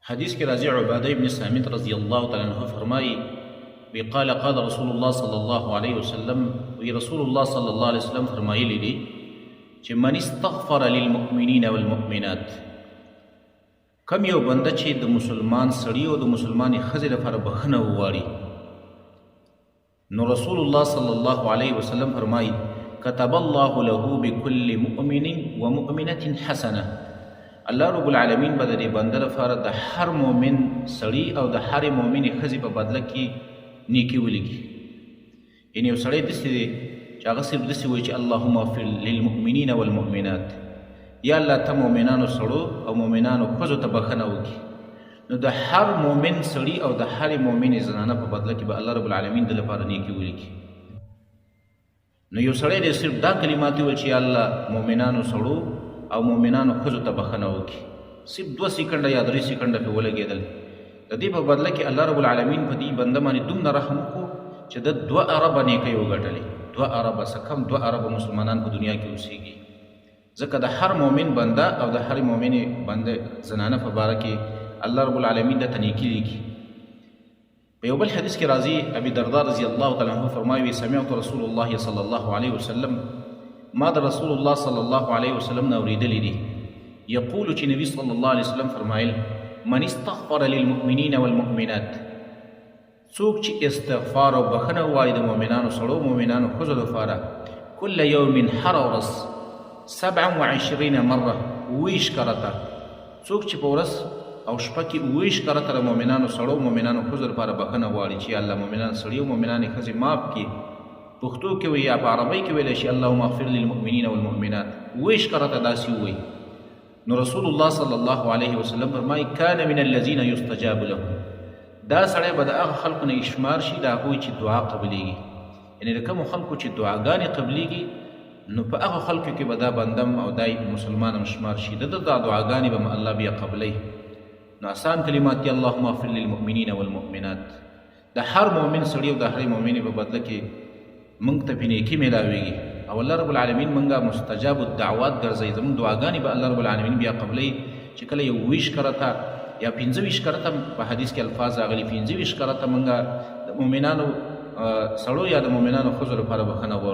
حدیث کے راضی عبادہ ابن صامت رضی اللہ تعالیٰ عنہ فرمائی قال قال رسول اللہ صلی اللہ علیہ وسلم وی رسول اللہ صلی اللہ علیہ وسلم فرمائی لی چې من استغفر للمؤمنین والمؤمنات کم یو بنده چې د مسلمان سړي او د مسلمانې ښځې لپاره بخښنه وغواړي نو رسول الله صلی الله علیه وسلم فرمائی كتب الله له بكل مؤمن ومؤمنة حسنه الله رب العالمین به د دې بنده لپاره د هر مؤمن سړي او د هرې مؤمنې ښځې په بدله کې نیکي ولیکي یعنې یو سړی داسې دی چې هغه صرف داسې وایي چې اللهم اغفر للمؤمنین والمؤمنات یا الله ته مؤمنانو سړو او مؤمنانو ښځو ته بښنه وکړي نو د هر مؤمن سړي او د هرې مؤمنې زنانه په بدله کې به الله رب العالمین د لپاره نیکي ولیکي نو یو سړی دی صرف دا کلمات ویل چې یا الله مؤمنانو سړو او مؤمنانو ښځو ته بښنه وکړي صرف 2 سیکنډه یا 3 سیکنډه پرې ولګېدل د دې په بدله کې الله رب العالمین په دې بنده باندې دومره رحم وکړو چې د 2 اربه نیکۍ وګټلې 2 اربه څه کم 2 اربه مسلمانان په دنیا کې اوسېږي ځکه د هر مؤمن بنده او د هرې مؤمنې بنده زنانه په باره کې الله رب العالمین د نیکي لیکي په یو بل حدیث کې راځي ابي درداء رضی الله تعالی عنه فرمایي سمعت رسول الله صلی الله علیه وسلم ما د رسول الله صلی الله علیه وسلم نه اورېدلی دي یقول چې نبي صلی الله علیه وسلم فرمایل من استغفر للمؤمنین والمؤمنات څوک چې استغفار او بخښنه ووایي د مؤمنانو سړو مؤمنانو ښځو لپاره کل یوم هر ورځ 27 مره 20 کرته څوک چې په ورځ او شپه کې 20 کرته د مؤمنانو سړو مؤمنانو ښځو لپاره بخښنه غواړي چې الله مؤمنان سړي او مؤمنانې ښځې معاف کړي پښتو کې وي یا په عربۍ کې ویلی شي اللهم اغفر للمؤمنین والمؤمنات 20 کرته داسې ووایي نو رسول الله صلی الله علیه وسلم فرمایي کان من الذین یستجاب لهم دا سړی به د هغه خلکو نه شمار شي د هغوی چې دعا قبلیږي یعنې د کومو خلکو چې دعاګانې قبلیږي نو په هغه خلکو کې به دا بندم او دا مسلمان هم شمار شي د دا دعاګانې به الله بیا قبلی نو آسان کلمات دی اللهم اغفر للمؤمنین والمؤمنات د هر مؤمن سړي او د هرې مؤمنې په بدله کې موږ ته پې نیکي میلاویږي او الله رب العالمین موږ مستجاب الدعوات ګرځوي زموږ دعاګانې به الله رب العالمین بیا قبلی چې کله یو 20 کرته یا 25 کرته په حدیث کې الفاظ راغلي 25 کرته موږ د مؤمنانو سړو یا د مؤمنانو ښځو لپاره بخښنه غواړو